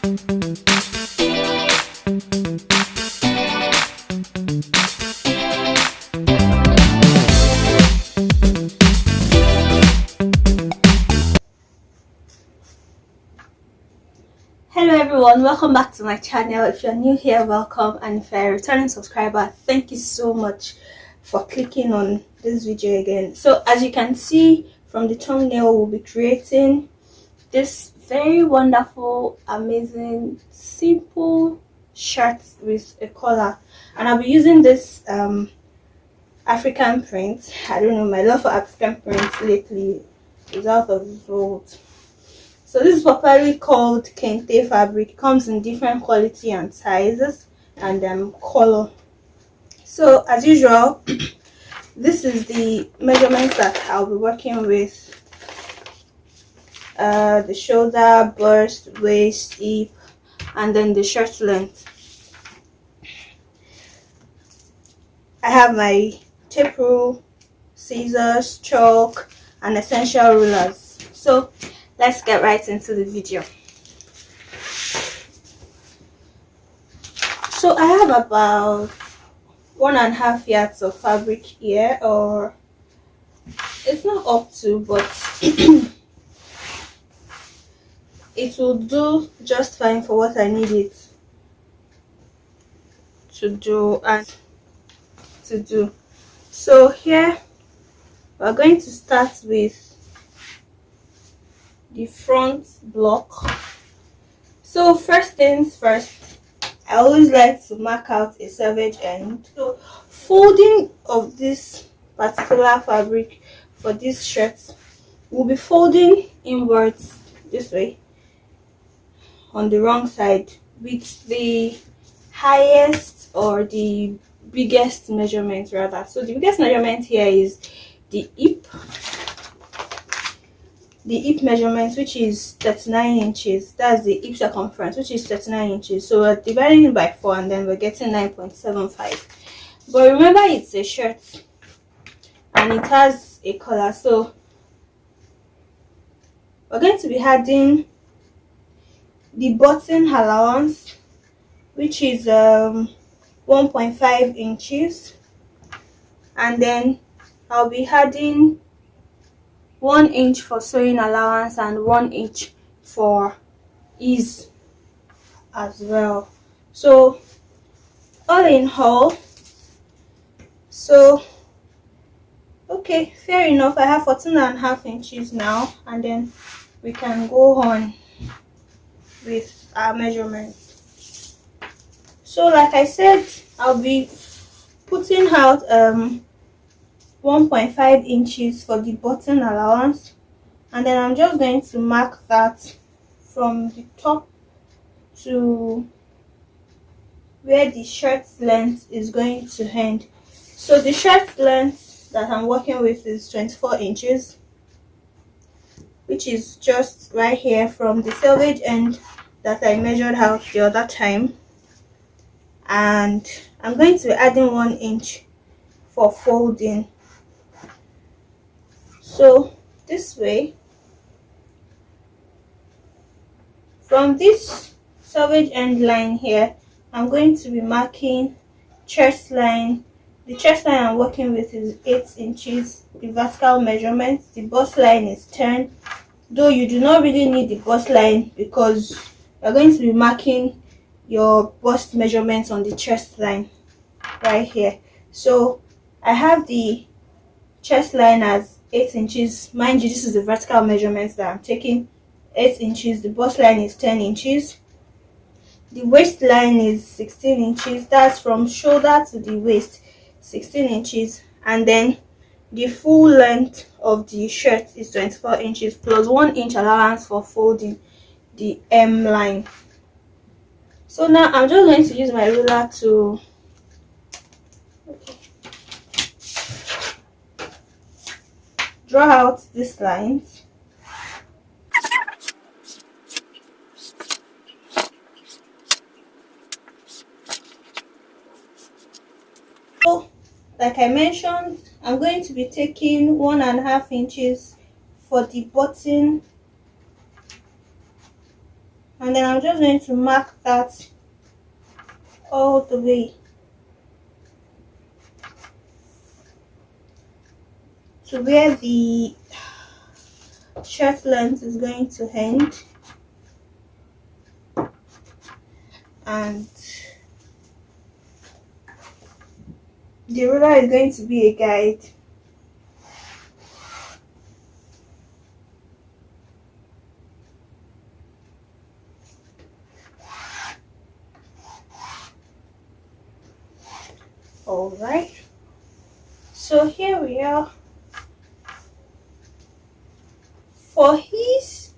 Hello everyone, welcome back to my channel. If you're new here, welcome, and if you're a returning subscriber, thank you so much for clicking on this video again. So as you can see from the thumbnail, we'll be creating this very wonderful, amazing, simple shirt with a collar, and I'll be using this African print. I don't know, my love for African prints lately is out of this world. So this is popularly called kente fabric. It comes in different quality and sizes and color. So as usual, this is the measurements that I'll be working with. The shoulder, bust, waist, hip, and then the shirt length. I have my tape rule, scissors, chalk, and essential rulers. So let's get right into the video. So I have about 1.5 yards of fabric here, or it's not up to, but it will do just fine for what I need it to do and to do. So here we're going to start with the front block. So first things first, I always like to mark out a selvage end. So folding of this particular fabric for this shirt, we'll be folding inwards this way on the wrong side with the highest or the biggest measurement rather. So the biggest measurement here is the hip measurement, which is 39 inches. That's the hip circumference, which is 39 inches. So we're dividing it by 4 and then we're getting 9.75. But remember, it's a shirt and it has a collar, so we're going to be adding the button allowance, which is 1.5 inches, and then I'll be adding 1 inch for sewing allowance and 1 inch for ease as well. So all in all, so okay, fair enough, I have 14.5 inches now, and then we can go on with our measurements. So like I said, I'll be putting out 1.5 inches for the button allowance, and then I'm just going to mark that from the top to where the shirt length is going to end. So the shirt length that I'm working with is 24 inches, which is just right here from the selvage end that I measured out the other time, and I'm going to be adding 1 inch for folding. So this way, from this selvage end line here, I'm going to be marking chest line. The chest line I'm working with is 8 inches, the vertical measurement. The bust line is 10, though you do not really need the bust line because you're going to be marking your bust measurements on the chest line right here. So I have the chest line as 8 inches. Mind you, this is the vertical measurements that I'm taking, 8 inches. The bust line is 10 inches. The waistline is 16 inches. That's from shoulder to the waist, 16 inches. And then the full length of the shirt is 24 inches plus 1 inch allowance for folding the M line. So now I'm just going to use my ruler to draw out these lines. So like I mentioned, I'm going to be taking 1.5 inches for the button and then I'm just going to mark that all the way to where the shirt length is going to end, and the ruler is going to be a guide. Alright, so here we are. For his,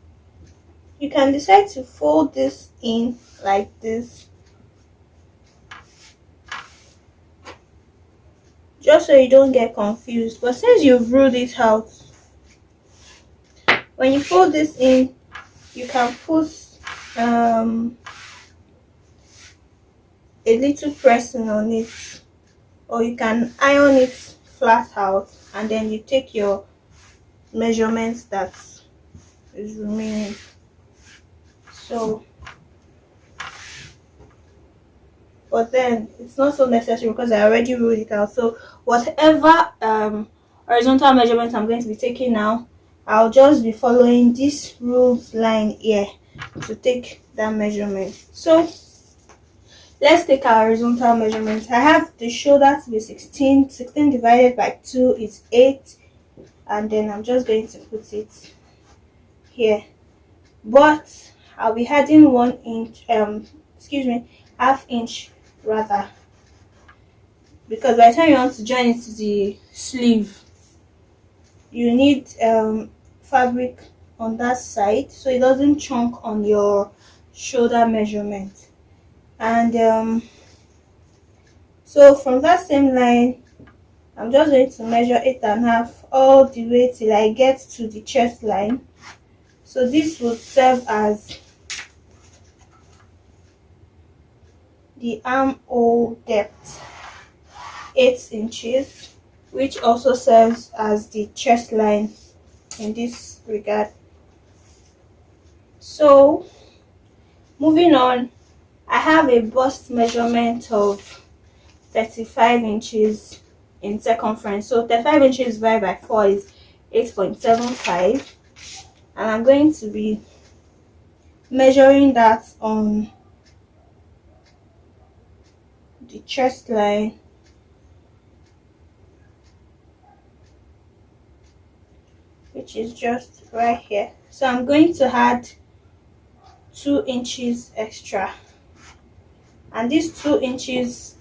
you can decide to fold this in like this, just so you don't get confused. But since you've ruled it out, when you fold this in, you can put a little pressing on it, or you can iron it flat out, and then you take your measurements that is remaining. So, but then it's not so necessary because I already ruled it out. So whatever horizontal measurement I'm going to be taking now, I'll just be following this ruled line here to take that measurement. So let's take our horizontal measurement. I have the shoulder to be 16. 16 divided by 2 is 8, and then I'm just going to put it here. But I'll be adding 1 inch, half inch rather, because by the time you want to join it to the sleeve, you need fabric on that side so it doesn't chunk on your shoulder measurement. And so from that same line, I'm just going to measure 8.5 all the way till I get to the chest line. So this would serve as the armhole depth, 8 inches, which also serves as the chest line in this regard. So moving on, I have a bust measurement of 35 inches in circumference. So 35 inches divided by 4 is 8.75, and I'm going to be measuring that on the chest line, which is just right here. So I'm going to add 2 inches extra, and these 2 inches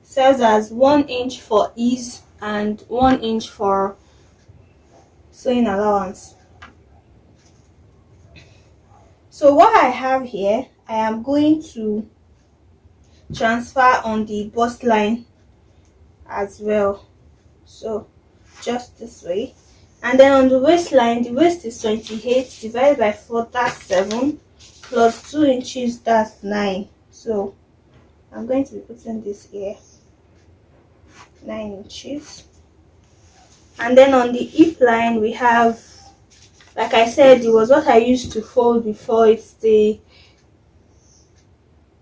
serves as 1 inch for ease and 1 inch for sewing allowance. So what I have here, I am going to transfer on the bust line as well, so just this way. And then on the waistline, the waist is 28 divided by 4, that's 7, plus 2 inches, that's 9. So I'm going to be putting this here, 9 inches. And then on the hip line, we have, like I said, it was what I used to fold before. It's the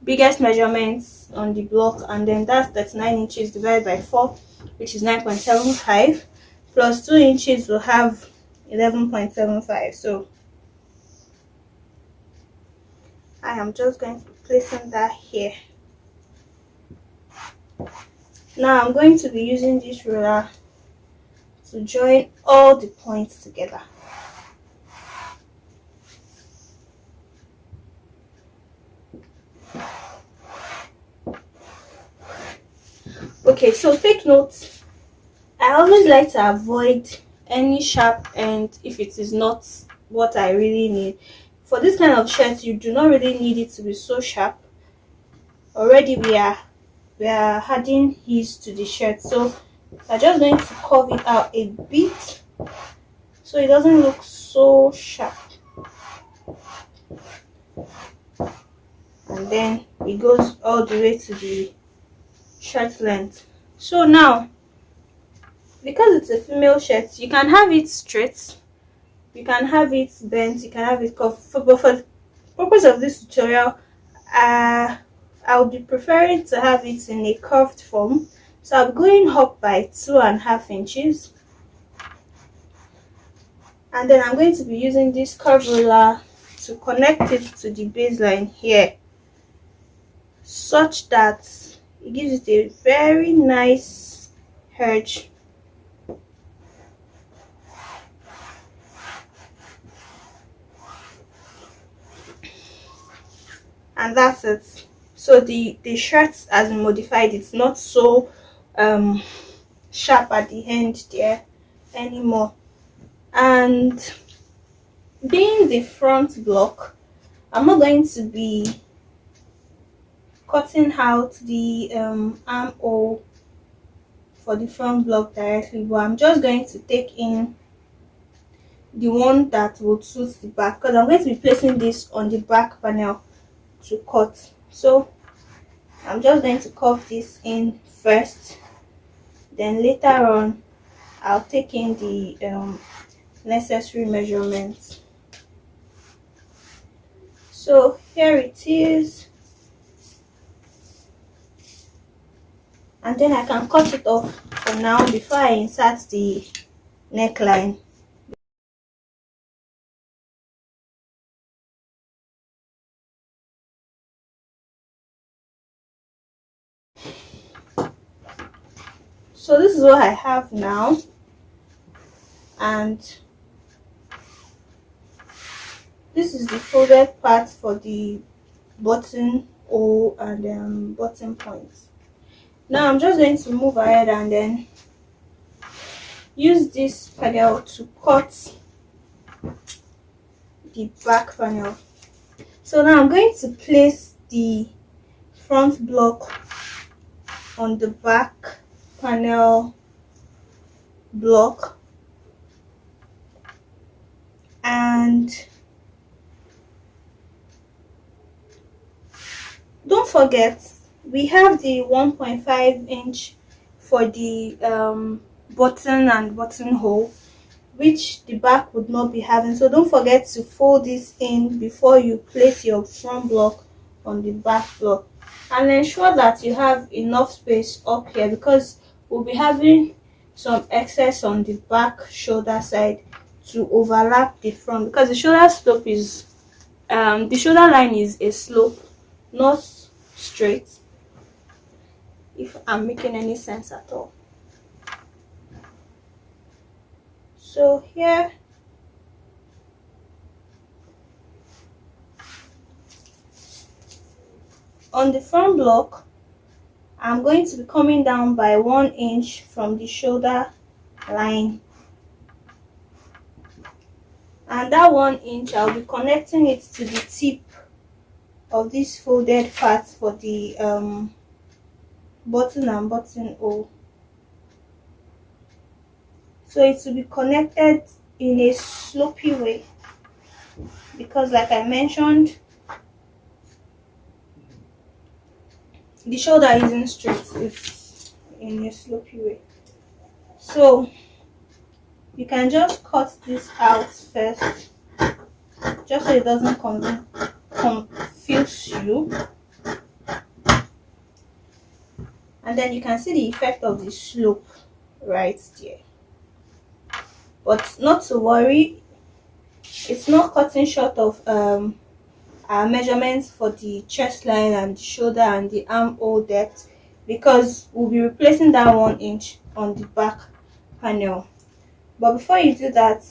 biggest measurements on the block, and then that's 39 inches divided by 4, which is 9.75, plus 2 inches will have 11.75. So I am just going to be placing that here. Now I'm going to be using this ruler to join all the points together. Okay, so take note, I always like to avoid any sharp end if it is not what I really need. For this kind of shirt, you do not really need it to be so sharp. Already we are adding his to the shirt, so I'm just going to curve it out a bit so it doesn't look so sharp, and then it goes all the way to the shirt length. So now, because it's a female shirt, you can have it straight, you can have it bent, you can have it curved. For purpose of this tutorial, I would be preferring to have it in a curved form, so I'll be going up by 2.5 inches, and then I'm going to be using this curve ruler to connect it to the baseline here, such that it gives it a very nice edge. And that's it. So the shirt has been modified. It's not so sharp at the end there anymore. And being the front block, I'm not going to be cutting out the armhole for the front block directly, but I'm just going to take in the one that would suit the back, because I'm going to be placing this on the back panel to cut. So I'm just going to cut this in first, then later on I'll take in the necessary measurements. So here it is, and then I can cut it off for now before I insert the neckline. So this is what I have now, and this is the folded part for the button hole and button points. Now I'm just going to move ahead and then use this panel to cut the back panel. So now I'm going to place the front block on the back panel block, and don't forget we have the 1.5 inch for the button and buttonhole, which the back would not be having. So don't forget to fold this in before you place your front block on the back block, and ensure that you have enough space up here, because we'll be having some excess on the back shoulder side to overlap the front, because the shoulder slope is the shoulder line is a slope, not straight, if I'm making any sense at all. So here on the front block, I'm going to be coming down by 1 inch from the shoulder line, and that 1 inch I'll be connecting it to the tip of this folded part for the button and buttonhole. So it will be connected in a slopy way, because like I mentioned, the shoulder isn't straight, it's in a slopy way. So you can just cut this out first, just so it doesn't confuse you, and then you can see the effect of the slope right there. But not to worry, it's not cutting short of our measurements for the chest line and the shoulder and the armhole depth, because we'll be replacing that 1 inch on the back panel. But before you do that,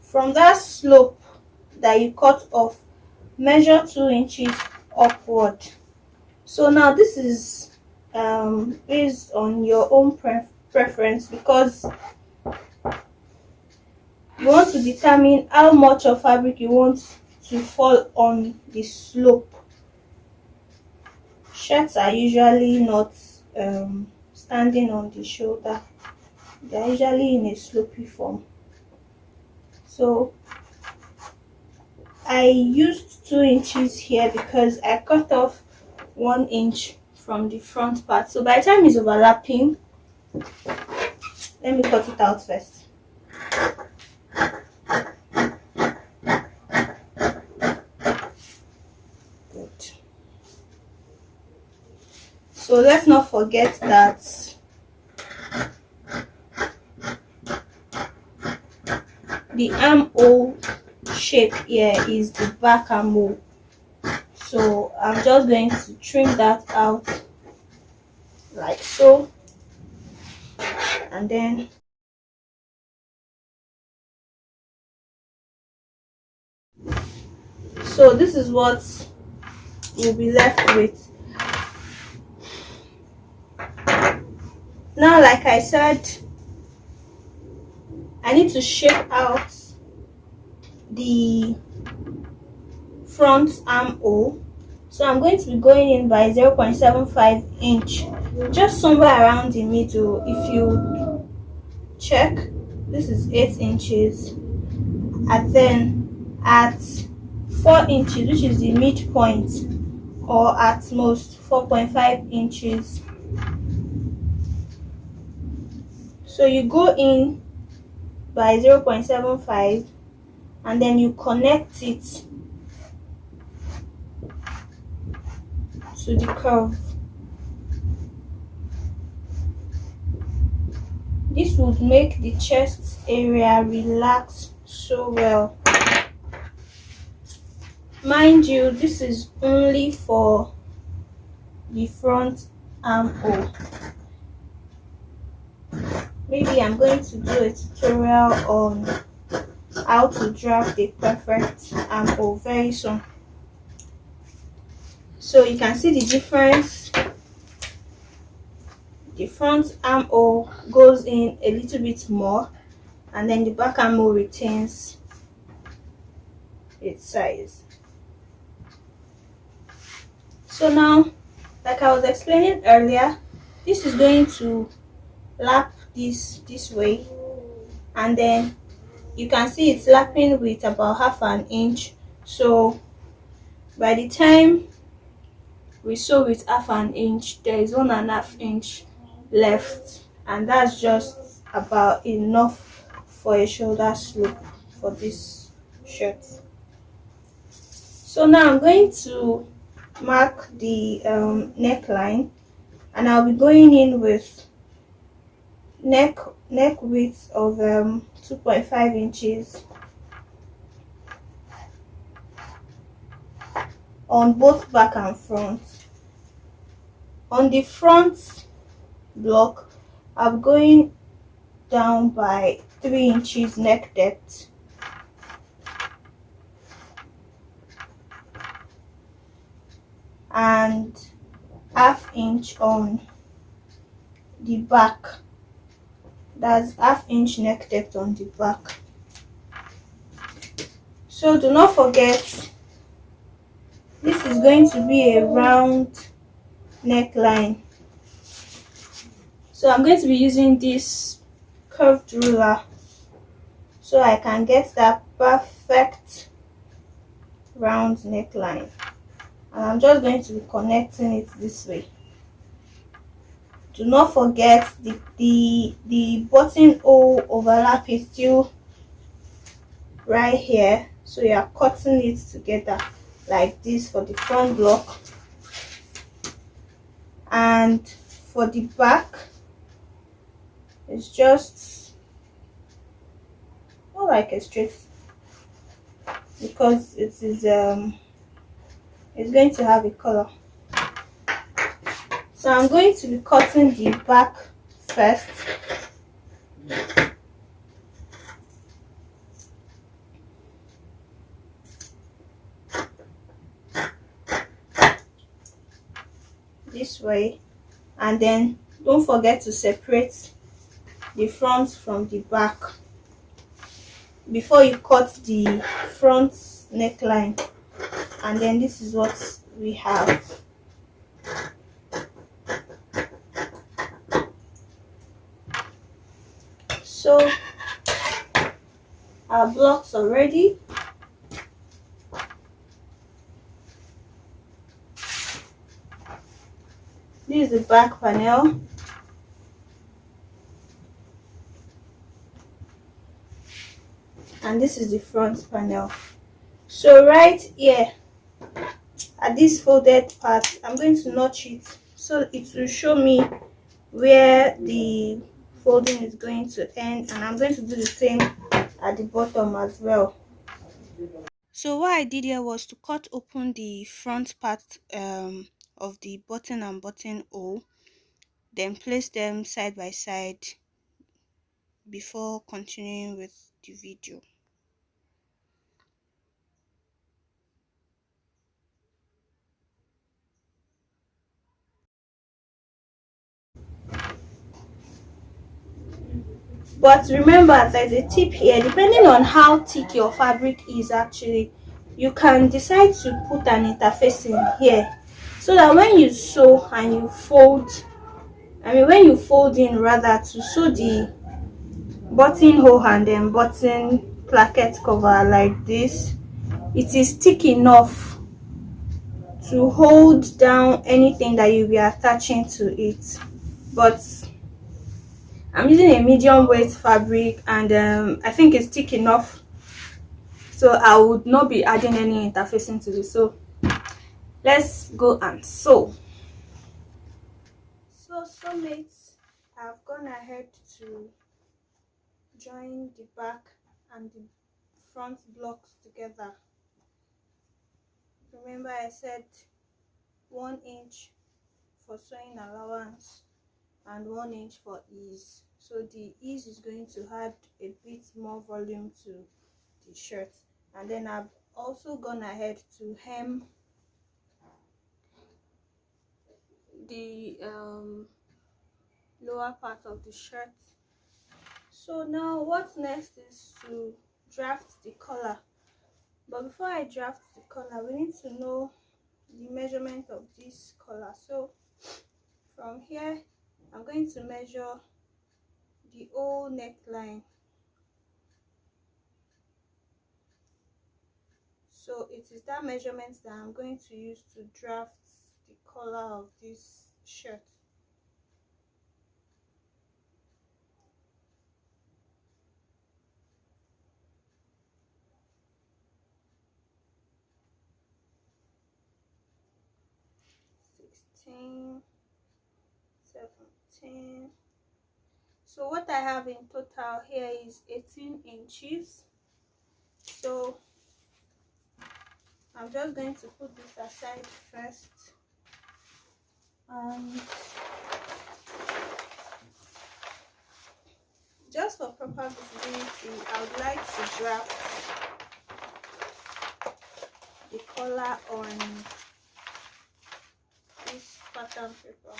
from that slope that you cut off, measure 2 inches upward. So now this is based on your own preference, because you want to determine how much of fabric you want to fall on the slope. Shirts are usually not standing on the shoulder, they are usually in a slopy form. So I used 2 inches here because I cut off 1 inch from the front part. So by the time it's overlapping, Let me cut it out first. Good. So let's not forget that the armhole shape here is the back armhole. So I'm just going to trim that out like so, and then so this is what we'll be left with. Now, like I said, I need to shape out the front armhole. So I'm going to be going in by 0.75 inch, just somewhere around the middle. If you check, this is 8 inches, and then at 4 inches, which is the midpoint, or at most 4.5 inches. So you go in by 0.75 and then you connect it to the curve. This would make the chest area relax so well. Mind you, this is only for the front armhole. Maybe I'm going to do a tutorial on how to draft a perfect armhole very soon. So you can see the difference. The front armhole goes in a little bit more, and then the back armhole retains its size. So now, like I was explaining earlier, this is going to lap this way, and then you can see it's lapping with about half an inch. So by the time we sew with half an inch, there is 1.5 inch left, and that's just about enough for a shoulder slope for this shirt. So now I'm going to mark the neckline, and I'll be going in with neck width of 2.5 inches on both back and front. On the front block, I'm going down by 3 inches neck depth, and half inch on the back. That's half inch neck depth on the back. So do not forget, this is going to be a round neckline. So I'm going to be using this curved ruler so I can get that perfect round neckline, and I'm just going to be connecting it this way. Do not forget the buttonhole overlap is still right here, so you are cutting it together like this for the front block, and for the back it's just more like a straight, because it is it's going to have a color. So I'm going to be cutting the back first. This way, and then don't forget to separate the front from the back before you cut the front neckline. And then this is what we have. So our blocks are ready. This is the back panel. and this is the front panel. So right here at this folded part, I'm going to notch it so it will show me where the folding is going to end, and I'm going to do the same at the bottom as well. So what I did here was to cut open the front part of the button and buttonhole, then place them side by side before continuing with the video. But remember, there's a tip here. Depending on how thick your fabric is, actually, you can decide to put an interfacing here so that when you sew and you fold, when you fold in, rather, to sew the buttonhole and then button placket cover like this, it is thick enough to hold down anything that you'll be attaching to it. But I'm using a medium weight fabric, and I think it's thick enough, so I would not be adding any interfacing to this. So let's go and sew. So sewmates, I've gone ahead to join the back and the front blocks together. Remember, I said 1 inch for sewing allowance and 1 inch for ease. So the ease is going to add a bit more volume to the shirt. And then I've also gone ahead to hem the lower part of the shirt. So now what's next is to draft the collar. But before I draft the collar, we need to know the measurement of this collar. So from here, I'm going to measure the whole neckline. So it is that measurement that I'm going to use to draft the collar of this shirt. (16, 17). So what I have in total here is 18 inches. So I'm just going to put this aside first. Just for proper visibility, I would like to draft the collar on this pattern paper.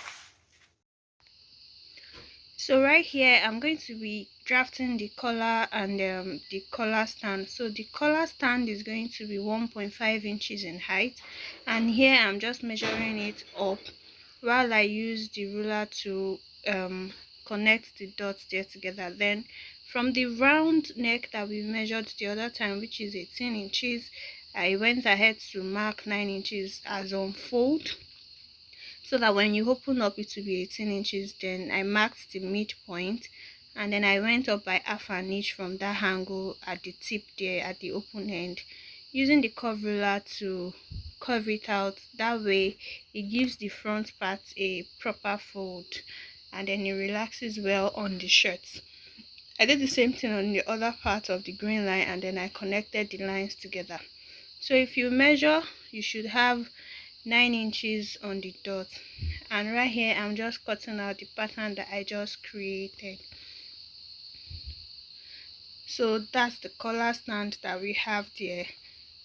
So right here, I'm going to be drafting the collar and the collar stand. So the collar stand is going to be 1.5 inches in height, and here I'm just measuring it up while I use the ruler to connect the dots there together. Then from the round neck that we measured the other time, which is 18 inches, I went ahead to mark 9 inches as unfold, so that when you open up it will be 18 inches. Then I marked the midpoint, and then I went up by half an inch from that angle at the tip there at the open end, using the curve ruler to curve it out. That way it gives the front part a proper fold, and then it relaxes well on the shirt. I did the same thing on the other part of the green line, and then I connected the lines together. So if you measure, you should have 9 inches on the dot. And right here, I'm just cutting out the pattern that I just created. So that's the collar stand that we have there.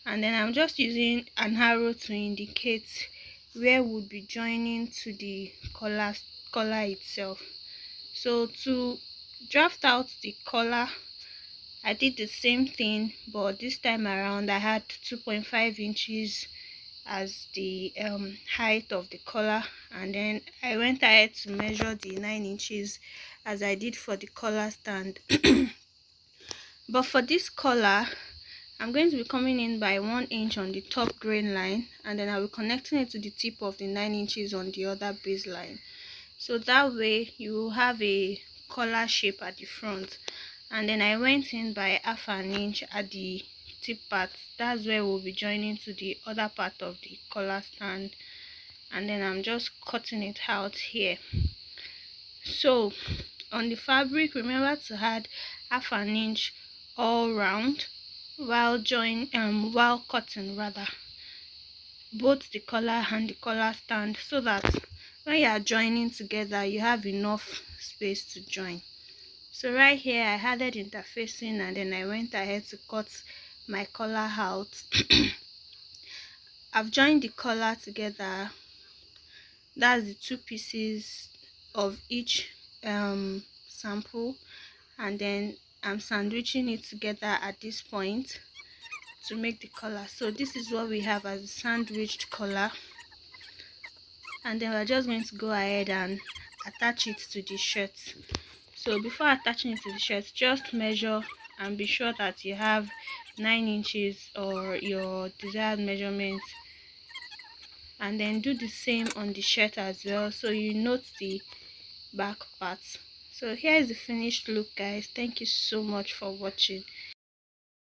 And then I'm just using an arrow to indicate where we'll be joining to the collar itself. So to draft out the collar, I did the same thing, but this time around I had 2.5 inches as the height of the collar, and then I went ahead to measure the 9 inches as I did for the collar stand. But for this collar, I'm going to be coming in by 1 inch on the top grain line, and then I'll be connecting it to the tip of the 9 inches on the other baseline. So that way you will have a collar shape at the front. and then I went in by half an inch at the tip part. That's where we'll be joining to the other part of the collar stand, and then I'm just cutting it out here. So on the fabric, remember to add half an inch all round while cutting rather both the collar and the collar stand, so that when you are joining together you have enough space to join. So right here I added interfacing, and then I went ahead to cut my collar out. I've joined the collar together, that's the two pieces of each sample, and then I'm sandwiching it together at this point to make the collar. So this is what we have as a sandwiched collar, and then we're just going to go ahead and attach it to the shirt. So before attaching it to the shirt, just measure and be sure that you have 9 inches or your desired measurement, and then do the same on the shirt as well, so you note the back parts. So here is the finished look, guys. Thank you so much for watching.